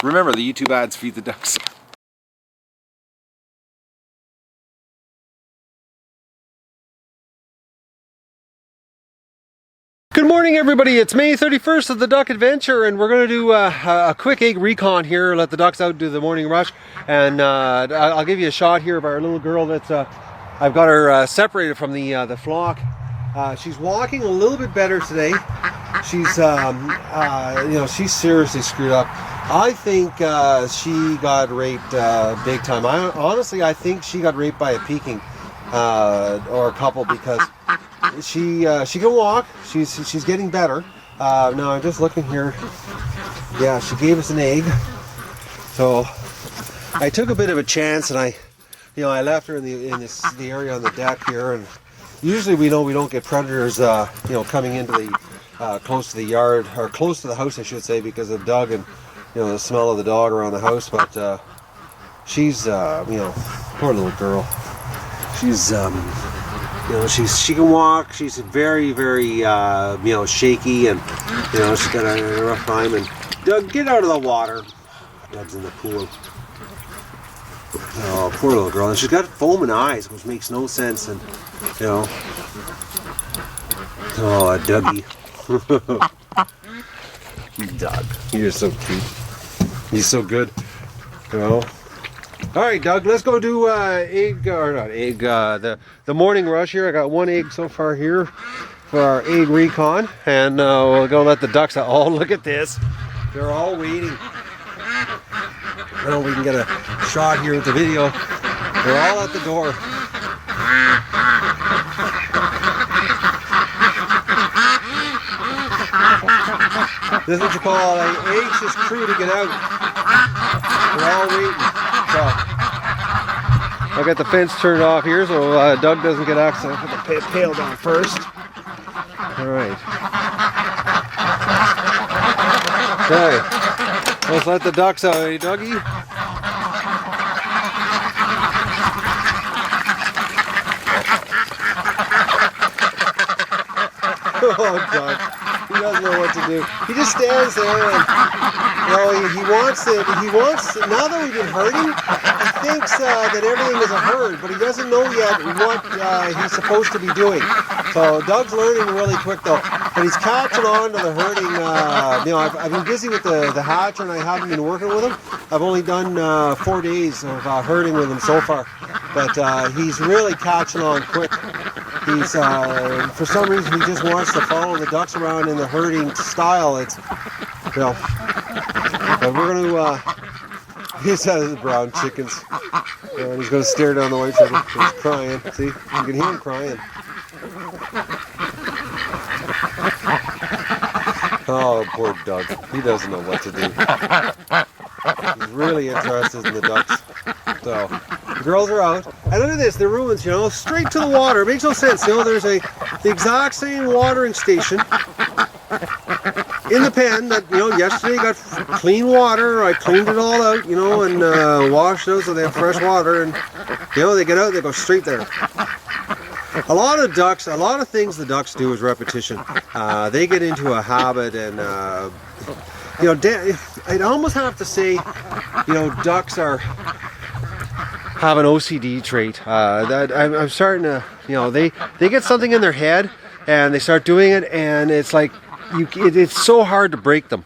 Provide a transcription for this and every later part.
Remember, the YouTube ads feed the ducks. Good morning, everybody. It's May 31st of the Duck Adventure, and we're going to do a quick egg recon here, let the ducks out do the morning rush. And I'll give you a shot here of our little girl that's, I've got her separated from the flock. She's walking a little bit better today. She's, you know, she's seriously screwed up. I think she got raped big time. Honestly, I think she got raped by a Peking or a couple, because she can walk. She's getting better. Now I'm just looking here. Yeah, she gave us an egg. So I took a bit of a chance, and I left her in the area on the deck here. And usually we know we don't get predators, you know, coming into the close to the yard, or close to the house, I should say, because of Doug and, you know, the smell of the dog around the house. But she's, you know, poor little girl. She's, you know, she can walk. She's very, very, you know, shaky, and, you know, she's got a rough time. And Doug, get out of the water. Doug's in the pool. Oh, poor little girl. And she's got foaming eyes, which makes no sense. And, you know, oh, Dougie. Doug, you're so cute. He's so good. You know. All right, Doug, let's go do the morning rush here. I got one egg so far here for our egg recon, and we'll go let the ducks out. Oh, look at this. They're all waiting. I don't know if we can get a shot here with the video. They're all at the door. This is what you call an anxious crew to get out. They're all waiting. So I'll get the fence turned off here so Doug doesn't get access. I'll put the pail down first. All right. Okay. Let's let the ducks out, eh, Dougie? Oh, Doug. He doesn't know what to do. He just stands there, and, you know, he wants it. Now that we've been herding, he thinks that everything is a herd, but he doesn't know yet what he's supposed to be doing. So Doug's learning really quick, though. But he's catching on to the herding. You know, I've been busy with the hatcher, and I haven't been working with him. I've only done 4 days of herding with him so far. But he's really catching on quick. He's, for some reason, he just wants to follow the ducks around in the herding style. It's, you know, but we're going to, he's his brown chickens. And he's going to stare down the white chicken. He's crying. See, you can hear him crying. Oh, poor Doug. He doesn't know what to do. He's really interested in the ducks. So, the girls are out. And look at this, the Rouens, you know, straight to the water. It makes no sense. You know, there's the exact same watering station in the pen that, you know, yesterday got clean water. I cleaned it all out, you know, and washed it out so they have fresh water. And, you know, they get out, they go straight there. A lot of things the ducks do is repetition. They get into a habit, and, you know, I'd almost have to say, you know, ducks have an OCD trait. That I'm starting to, you know, they get something in their head and they start doing it, and it's like it's so hard to break them.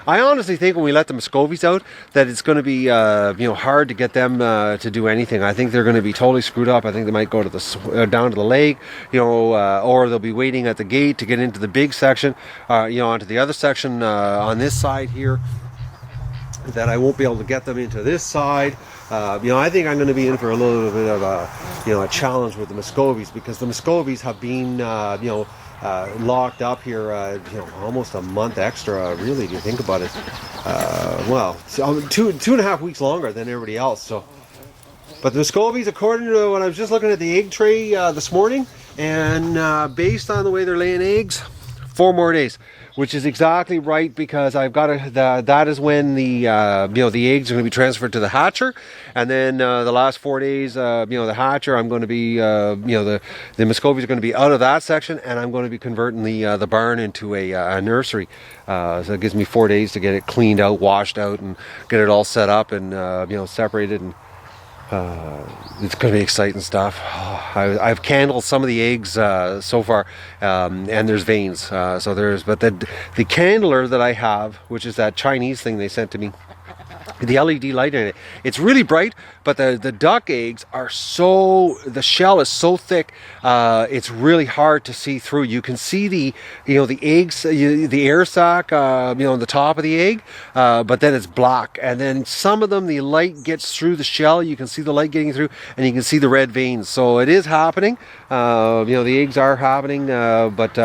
I honestly think when we let the Muscovies out that it's going to be you know, hard to get them to do anything. I think they're going to be totally screwed up. I think they might go to the down to the lake, you know, or they'll be waiting at the gate to get into the big section, you know, onto the other section on this side here. That I won't be able to get them into this side. You know, I think I'm going to be in for a little bit of a, you know, a challenge with the Muscovies, because the Muscovies have been, you know, locked up here, you know, almost a month extra, really, if you think about it. Well, two and a half weeks longer than everybody else. So, but the Muscovies, according to when I was just looking at the egg tray this morning, and based on the way they're laying eggs, 4 more days, which is exactly right, because I've got that is when the the eggs are going to be transferred to the hatcher, and then the last 4 days, the hatcher, I'm going to be the Muscovies are going to be out of that section, and I'm going to be converting the barn into a nursery. So it gives me 4 days to get it cleaned out, washed out, and get it all set up and separated, and it's going to be exciting stuff. I've candled some of the eggs so far, and there's veins. But the candler that I have, which is that Chinese thing they sent to me, the LED light in it, it's really bright, but the duck eggs are the shell is so thick, it's really hard to see through. You can see the eggs, the air sac, on the top of the egg, but then it's black. And then some of them, the light gets through the shell. You can see the light getting through, and you can see the red veins. So it is happening. The eggs are happening, but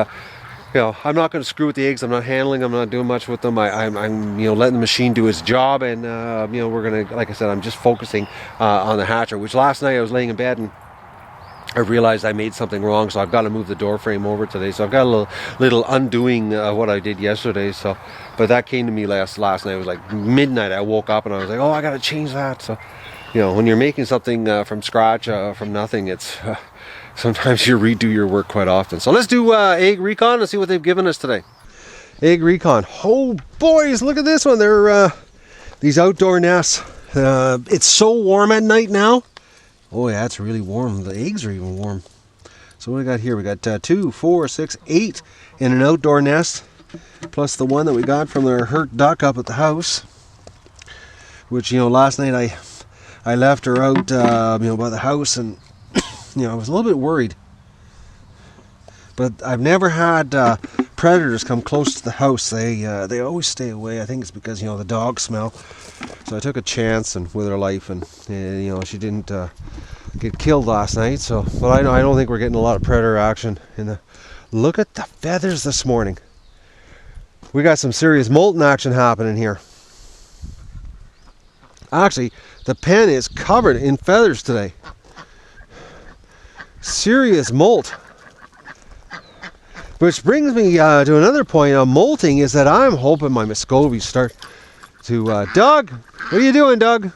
I'm not going to screw with the eggs. I'm not handling them. I'm not doing much with them. I'm letting the machine do its job, and we're going to, like I said, I'm just focusing on the hatcher, which last night I was laying in bed and I realized I made something wrong, so I've got to move the door frame over today. So I've got a little undoing of what I did yesterday. So, but that came to me last night. It was like midnight. I woke up and I was like, oh, I got to change that. So, when you're making something from scratch, from nothing, it's sometimes you redo your work quite often. So let's do egg recon and see what they've given us today. Egg recon. Oh boys, look at this one. They're these outdoor nests. It's so warm at night now. Oh yeah, it's really warm. The eggs are even warm. So what we got here? We got 2, 4, 6, 8 in an outdoor nest, plus the one that we got from our hurt duck up at the house. Which last night I left her out by the house, and I was a little bit worried. But I've never had predators come close to the house. They always stay away. I think it's because the dog smell. So I took a chance and with her life, and she didn't get killed last night. So, but I don't think we're getting a lot of predator action. Look at the feathers this morning. We got some serious moulting action happening here. Actually, the pen is covered in feathers today. Serious molt. Which brings me to another point on molting, is that I'm hoping my Muscovies start to... Doug! What are you doing, Doug?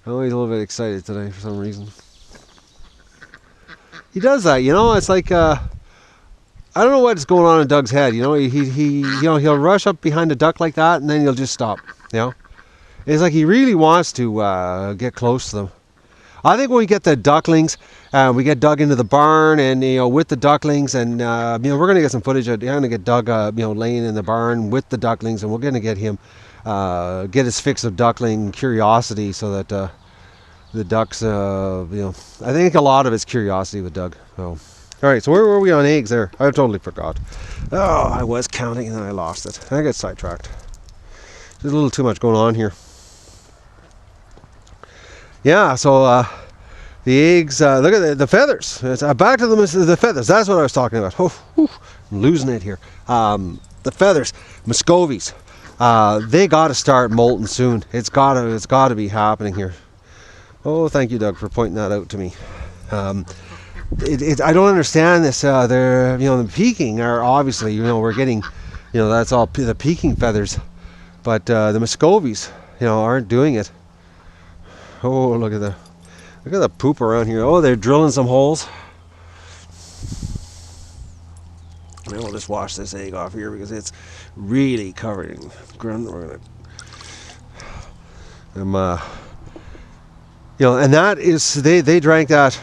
Oh, he's a little bit excited today for some reason. He does that, it's like... I don't know what's going on in Doug's head, he'll rush up behind a duck like that, and then he'll just stop, It's like he really wants to get close to them. I think when we get the ducklings, we get Doug into the barn, and with the ducklings, and we're going to get some footage. I'm going to get Doug, laying in the barn with the ducklings, and we're going to get him get his fix of duckling curiosity, so that the ducks, I think a lot of it's curiosity with Doug. So, all right, so where were we on eggs there? I totally forgot. Oh, I was counting and then I lost it. I got sidetracked. There's a little too much going on here. Yeah, so the eggs, look at the feathers. It's, back to the feathers. That's what I was talking about. I'm losing it here. The feathers, Muscovies. They got to start molting soon. It's got to be happening here. Oh, thank you, Doug, for pointing that out to me. I don't understand this. They're the peaking are obviously we're getting that's all the peaking feathers, but the Muscovies aren't doing it. Oh, look at the poop around here. Oh, they're drilling some holes. And we'll just wash this egg off here because it's really covered in grunt. We're gonna, and that is they drank that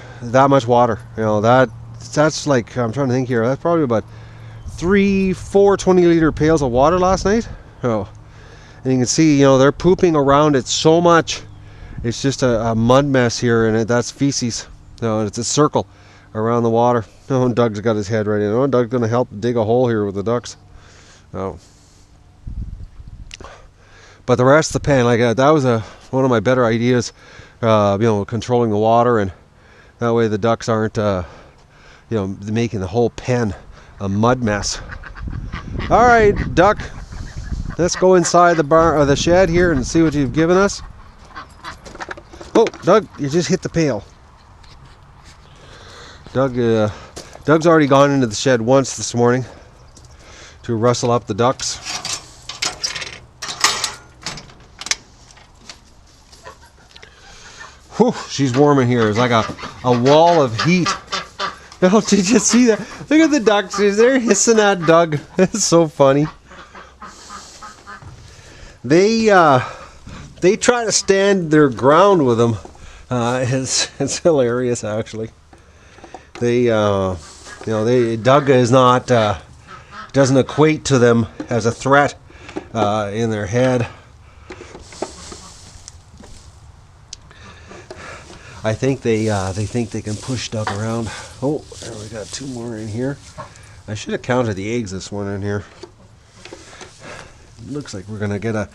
much water. That's like, I'm trying to think here. That's probably about 3-4 20-liter pails of water last night. Oh, and you can see they're pooping around it so much. It's just a mud mess here, and that's feces. It's a circle around the water. And Doug's got his head right in. Doug's going to help dig a hole here with the ducks. But the rest of the pen, that was one of my better ideas. Controlling the water, and that way the ducks aren't, making the whole pen a mud mess. All right, Duck. Let's go inside the barn or the shed here and see what you've given us. Oh, Doug, you just hit the pail. Doug Doug's already gone into the shed once this morning to rustle up the ducks. Whew, she's warm in here. It's like a wall of heat. Oh, did you see that? Look at the ducks. They're hissing at Doug. It's so funny. They try to stand their ground with him. It's hilarious, actually. Doug is not doesn't equate to them as a threat in their head. I think they think they can push Doug around. Oh, there we got 2 more in here. I should have counted the eggs this one in here. Looks like we're gonna get a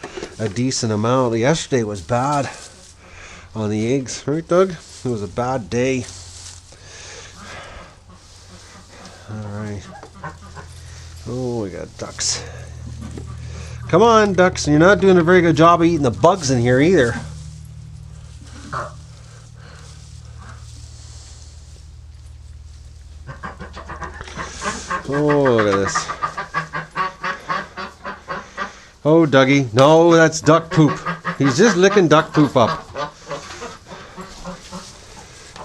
decent amount. Yesterday was bad on the eggs, right, Doug? It was a bad day. All right. Oh, we got ducks. Come on, ducks. You're not doing a very good job of eating the bugs in here either. Oh, look at this. Oh, Dougie. No, that's duck poop. He's just licking duck poop up.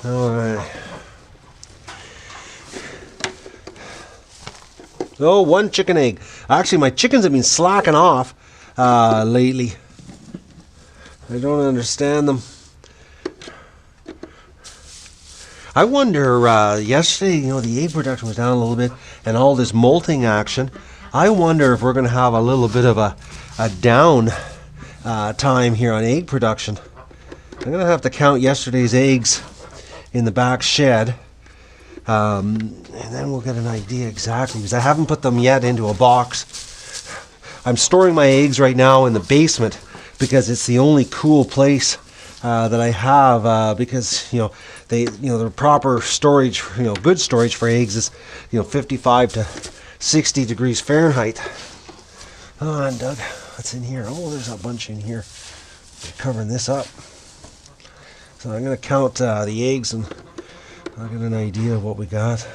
All right. Oh, 1 chicken egg. Actually, my chickens have been slacking off lately. I don't understand them. I wonder, yesterday, the egg production was down a little bit, and all this moulting action. I wonder if we're going to have a little bit of a down time here on egg production. I'm going to have to count yesterday's eggs in the back shed, and then we'll get an idea exactly, because I haven't put them yet into a box. I'm storing my eggs right now in the basement because it's the only cool place that I have, because the proper storage, good storage for eggs is 55 to 60 degrees Fahrenheit. Come on, Doug, what's in here? Oh, there's a bunch in here. Covering this up. So I'm going to count the eggs and I'll get an idea of what we got.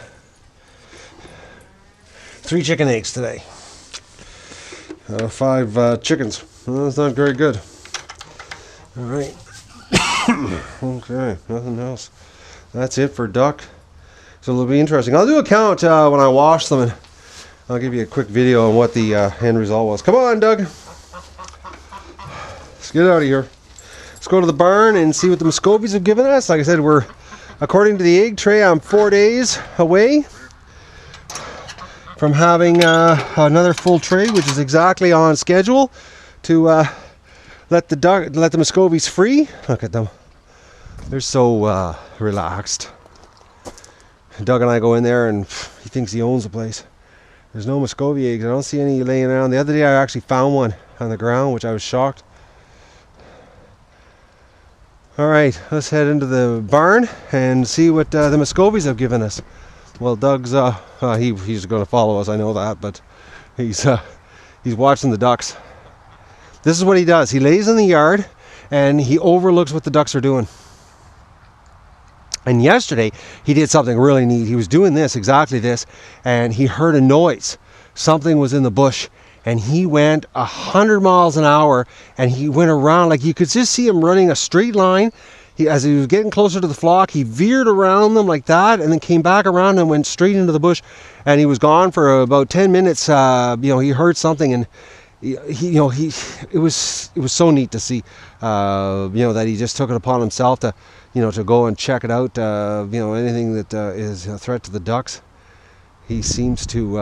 3 chicken eggs today. 5 chickens. Well, that's not very good. All right. Okay, nothing else. That's it for duck. So it'll be interesting. I'll do a count when I wash them, and I'll give you a quick video on what the end result was. Come on, Doug. Let's get out of here. Let's go to the barn and see what the Muscovies have given us. Like I said, we're, according to the egg tray, I'm 4 days away from having another full tray, which is exactly on schedule to let the Muscovies free. Look at them. They're so relaxed. Doug and I go in there and he thinks he owns the place. There's no Muscovy eggs. I don't see any laying around. The other day I actually found one on the ground, which I was shocked. Alright, let's head into the barn and see what the Muscovies have given us. Well, Doug's he's going to follow us, I know that, but he's watching the ducks. This is what he does. He lays in the yard and he overlooks what the ducks are doing. And yesterday he did something really neat. He was doing this, exactly this, and he heard a noise. Something was in the bush, and he went 100 miles an hour, and he went around, like you could just see him running a straight line. As he was getting closer to the flock, he veered around them like that, and then came back around and went straight into the bush. And he was gone for about 10 minutes. He heard something, and it was so neat to see. That he just took it upon himself to go and check it out. Anything that is a threat to the ducks, he seems to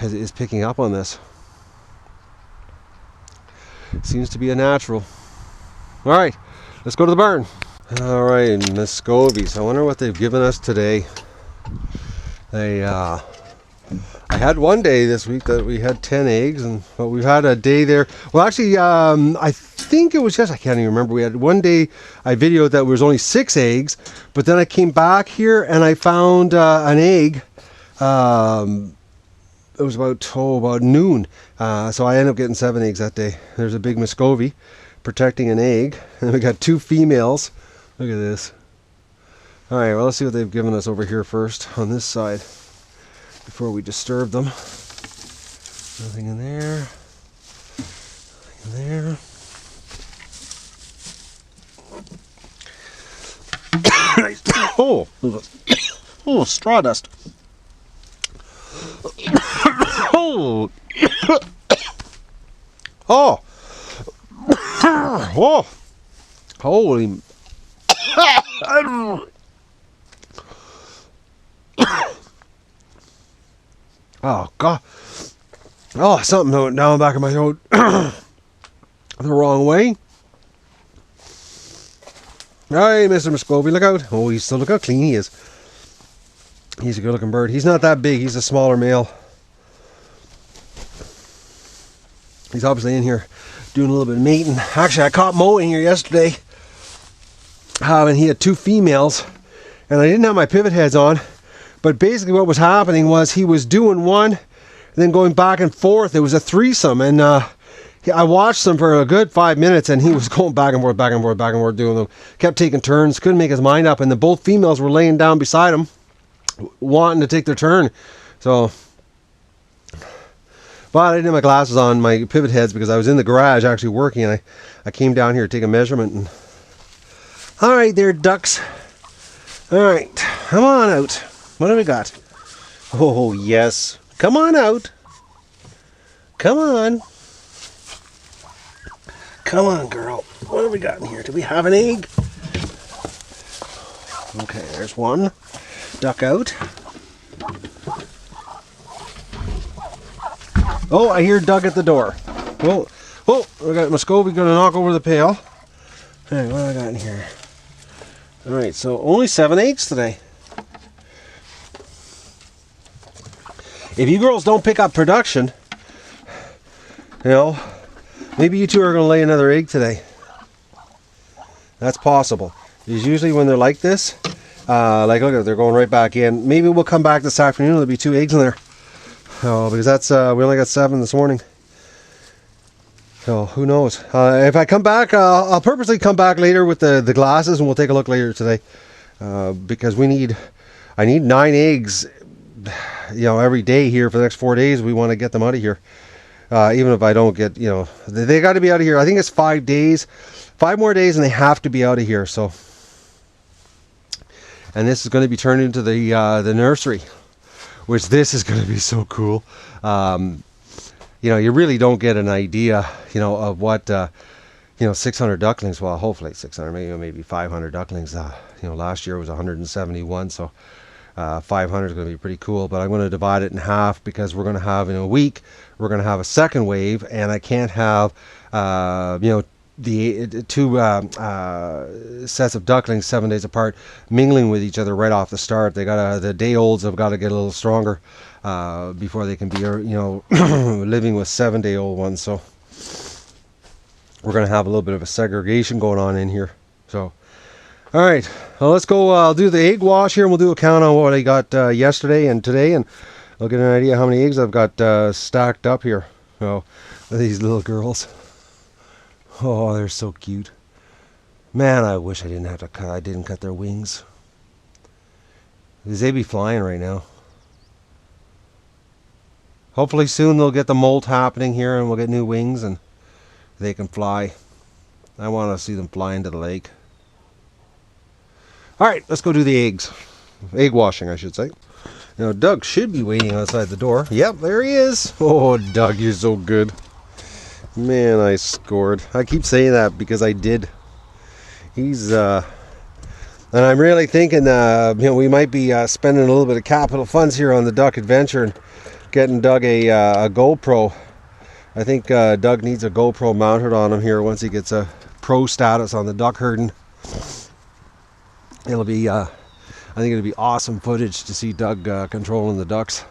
is picking up on this. Seems to be a natural. All right, let's go to the barn. All right, Muscovies. I wonder what they've given us today. I had one day this week that we had 10 eggs, but we've had a day there. Well, actually, I think it was just, I can't even remember. We had one day I videoed that was only 6 eggs, but then I came back here and I found an egg. It was about noon. So I ended up getting 7 eggs that day. There's a big Muscovy protecting an egg. And we got 2 females. Look at this. All right, well, let's see what they've given us over here first on this side. before we disturb them. Nothing in there. Nothing in there. Oh, oh, straw dust. Oh, oh, oh, holy. Oh God. Oh, something went down the back of my throat the wrong way. Hey, Mr. Muscovy, look out. Oh, look how clean he is. He's a good looking bird. He's not that big. He's a smaller male. He's obviously in here doing a little bit of mating. Actually, I caught Mo in here yesterday. And he had 2 females. And I didn't have my pivot heads on. But basically what was happening was he was doing one and then going back and forth. It was a threesome. And I watched him for a good 5 minutes, and he was going back and forth, back and forth, back and forth, doing them. Kept taking turns, couldn't make his mind up, and both females were laying down beside him, wanting to take their turn. So, but I didn't have my glasses on, my pivot heads, because I was in the garage actually working, and I came down here to take a measurement. And all right, there, ducks. All right, come on out. What do we got? Oh yes, come on out. Come on. Come on, girl. What have we got in here? Do we have an egg? Okay, there's one. Duck out. Oh, I hear Doug at the door. Oh, we got Muscovy going to knock over the pail. Hey, what have I got in here? Alright, so only 7 eggs today. If you girls don't pick up production, you know, maybe you two are going to lay another egg today. That's possible. Because usually when they're like this, like look at it, they're going right back in. Maybe we'll come back this afternoon. There'll be 2 eggs in there. Oh, because that's we only got 7 this morning. So who knows? If I come back, I'll purposely come back later with the glasses, and we'll take a look later today. Because I need 9 eggs, you know, every day here for the next 4 days. We want to get them out of here. Even if I don't get, you know, they got to be out of here. I think it's 5 days, 5 more days, and they have to be out of here. So, and this is going to be turned into the nursery, which this is going to be so cool. You know, you really don't get an idea, you know, of what, you know, 600 ducklings. Well, hopefully 600, maybe 500 ducklings. You know, last year was 171, so 500 is going to be pretty cool. But I'm going to divide it in half because we're going to have in a week. We're going to have a second wave, and I can't have, you know, the 2 sets of ducklings 7 days apart mingling with each other right off the start. The day olds have got to get a little stronger before they can be, you know, living with 7-day-old ones. So we're going to have a little bit of a segregation going on in here. So, all right, well, let's go. I'll do the egg wash here, and we'll do a count on what I got yesterday and today, and I'll get an idea how many eggs I've got stacked up here. So, these little girls. Oh, they're so cute. Man, I wish I didn't cut their wings. Because they'd be flying right now. Hopefully soon they'll get the molt happening here and we'll get new wings and they can fly. I want to see them fly into the lake. Alright, let's go do the eggs. Egg washing, I should say. Now, Doug should be waiting outside the door. Yep, there he is. Oh, Doug, you're so good. Man, I scored. I keep saying that because I did. He's, and I'm really thinking, you know, we might be spending a little bit of capital funds here on the duck adventure and getting Doug a GoPro. I think Doug needs a GoPro mounted on him here once he gets a pro status on the duck herding. It'll be, I think it'll be awesome footage to see Doug controlling the ducks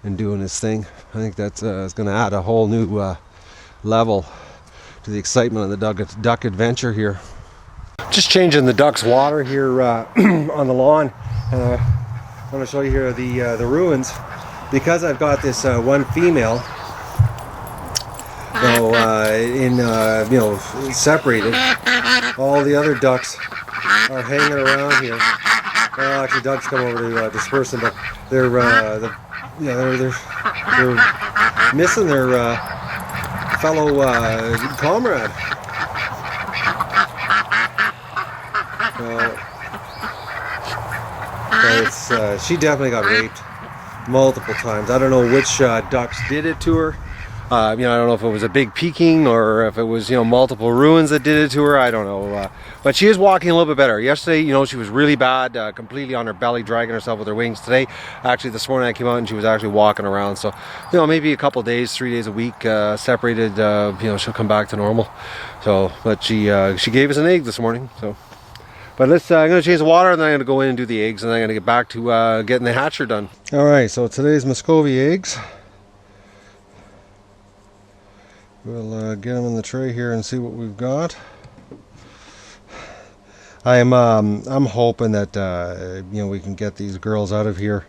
and doing his thing. I think that's is going to add a whole new level to the excitement of the duck adventure here. Just changing the ducks' water here on the lawn. I want to show you here the ruins because I've got this one female, so you know, separated. All the other ducks are hanging around here. Well, actually, Doug's come over to disperse them, but they're yeah, they're missing their fellow comrade. But it's she definitely got raped multiple times. I don't know which ducks did it to her. I don't know if it was a big peking or if it was, multiple Rouens that did it to her. I don't know. But she is walking a little bit better. Yesterday, she was really bad, completely on her belly, dragging herself with her wings. Today, actually, this morning I came out and she was actually walking around. So, maybe a couple days, 3 days a week, separated, she'll come back to normal. So, but she gave us an egg this morning. So, but I'm going to change the water and then I'm going to go in and do the eggs and then I'm going to get back to getting the hatcher done. All right, so today's Muscovy eggs. We'll get them in the tray here and see what we've got. I'm hoping that we can get these girls out of here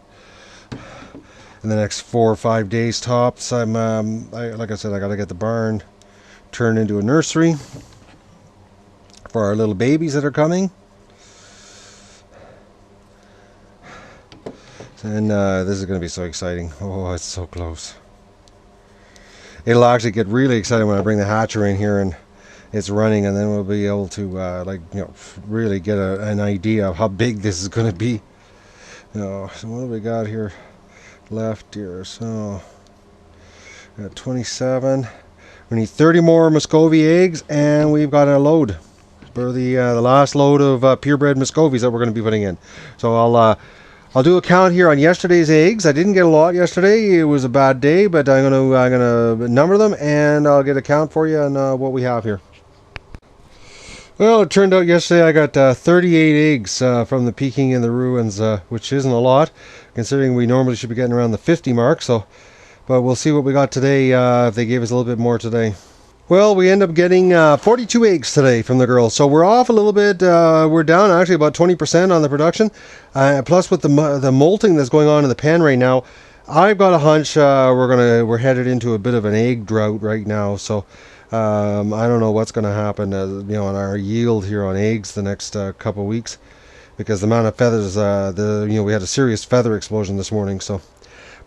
in the next 4 or 5 days tops. Like I said, I got to get the barn turned into a nursery for our little babies that are coming. And this is going to be so exciting. Oh, it's so close. It'll actually get really exciting when I bring the hatcher in here and it's running, and then we'll be able to really get an idea of how big this is going to be. So what do we got here left here? So we got 27. We need 30 more Muscovy eggs, and we've got a load for the last load of purebred Muscovies that we're going to be putting in. So I'll do a count here on yesterday's eggs. I didn't get a lot yesterday. It was a bad day, but I'm gonna number them and I'll get a count for you on what we have here. Well, it turned out yesterday I got 38 eggs from the Peking and the Rouens, which isn't a lot, considering we normally should be getting around the 50 mark. So, but we'll see what we got today if they gave us a little bit more today. Well, we end up getting 42 eggs today from the girls, so we're off a little bit. We're down actually about 20% on the production. Plus, with the molting that's going on in the pen right now, I've got a hunch we're headed into a bit of an egg drought right now. So I don't know what's going to happen, on our yield here on eggs the next couple of weeks, because the amount of feathers, we had a serious feather explosion this morning. So.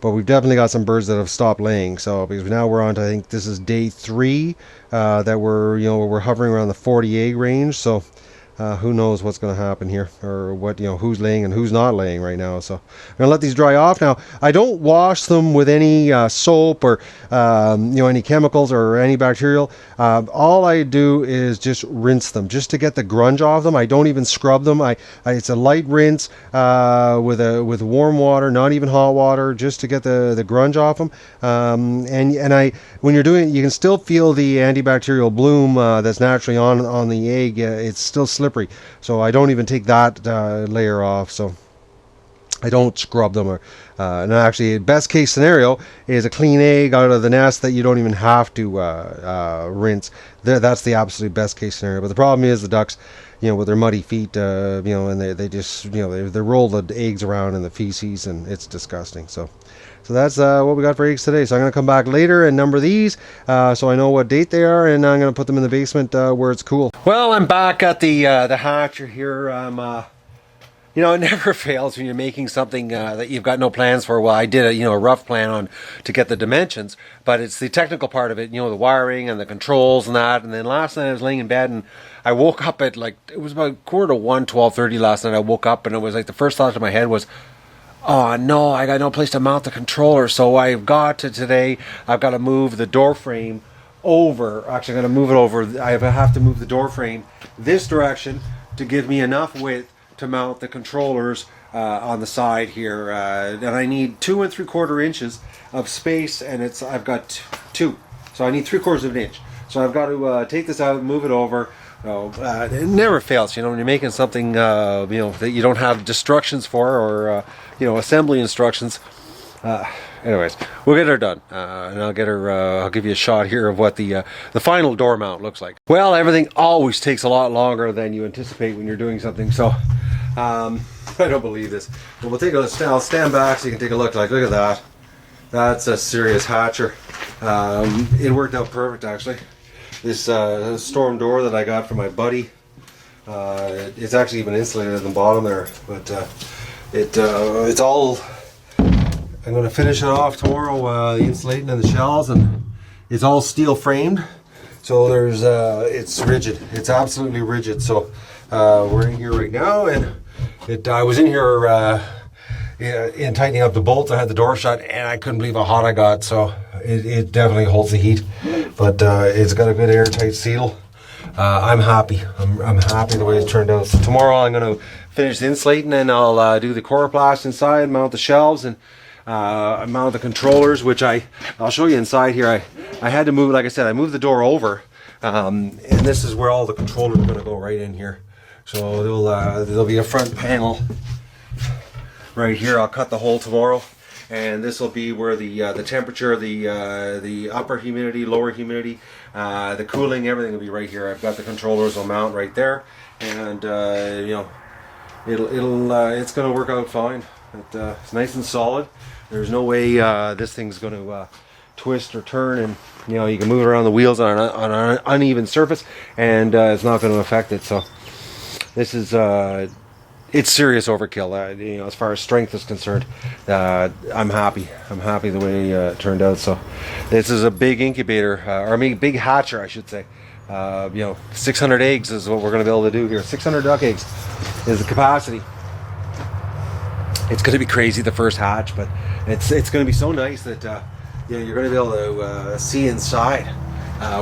But we've definitely got some birds that have stopped laying. So because now we're on to, I think this is day 3 that we're hovering around the 40 egg range. So who knows what's going to happen here, or what who's laying and who's not laying right now. So I'm gonna let these dry off now. I don't wash them with any soap or any chemicals or antibacterial. All I do is just rinse them just to get the grunge off them. I don't even scrub them. It's a light rinse with warm water, not even hot water, just to get the grunge off them. When you're doing it, you can still feel the antibacterial bloom that's naturally on the egg. It's still slippery, so I don't even take that layer off. So I don't scrub them. And actually, best case scenario is a clean egg out of the nest that you don't even have to rinse. That's the absolute best case scenario. But the problem is the ducks, with their muddy feet, and they just, they roll the eggs around in the feces, and it's disgusting. So that's what we got for eggs today. So I'm going to come back later and number these so I know what date they are, and I'm going to put them in the basement where it's cool. Well, I'm back at the hatcher here. It never fails when you're making something that you've got no plans for. Well, I did a rough plan on to get the dimensions, but it's the technical part of it, the wiring and the controls and that. And then last night I was laying in bed and I woke up at it was about 1:45, 12:30 last night. I woke up and it was like the first thought in my head was, oh no, I got no place to mount the controller. So I've got to move the door frame over. Actually, I'm going to move it over. I have to move the door frame this direction to give me enough width to mount the controllers on the side here, and I need 2 3/4 inches of space, and I've got 2, so I need 3/4 of an inch. So I've got to take this out, move it over. It never fails, when you're making something that you don't have instructions for, or assembly instructions. Anyways, we'll get her done, and I'll get her. I'll give you a shot here of what the final door mount looks like. Well, everything always takes a lot longer than you anticipate when you're doing something. So I don't believe this. But I'll stand back so you can take a look. Look at that. That's a serious hatcher. It worked out perfect actually. This storm door that I got from my buddy. It's actually even insulated at the bottom there, but it's all. I'm going to finish it off tomorrow, the insulating and the shells, and it's all steel framed. So there's, it's rigid. It's absolutely rigid. So we're in here right now, and I was in here in tightening up the bolts. I had the door shut, and I couldn't believe how hot I got. So it definitely holds the heat, but it's got a good airtight seal. I'm happy. I'm happy the way it turned out. So tomorrow I'm going to finish the insulating, and I'll do the coroplast inside, mount the shelves, and mount the controllers, which I'll show you inside here. I had to move, like I said, I moved the door over, and this is where all the controllers are going to go, right in here. So there'll be a front panel right here. I'll cut the hole tomorrow, and this will be where the temperature, the upper humidity, lower humidity, the cooling, everything will be right here. I've got the controllers will mount right there, and you know, it's going to work out fine. It's nice and solid. There's no way this thing's going to twist or turn, and you know, you can move it around the wheels on an uneven surface, and it's not going to affect it. So this is it's serious overkill. You know, as far as strength is concerned, I'm happy. I'm happy the way it turned out. So this is a big incubator, or I mean, big hatcher, I should say. You know, 600 eggs is what we're going to be able to do here. 600 duck eggs is the capacity. It's going to be crazy, the first hatch, but it's going to be so nice that you know, you're going to be able to see inside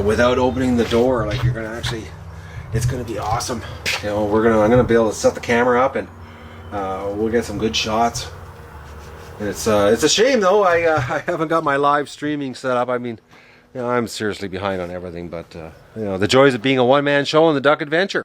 without opening the door. Like, you're going to actually, it's going to be awesome. You know, I'm going to be able to set the camera up, and we'll get some good shots. And it's a shame though, I haven't got my live streaming set up. I mean, you know, I'm seriously behind on everything, but you know, the joys of being a one-man show on the Duck Adventure.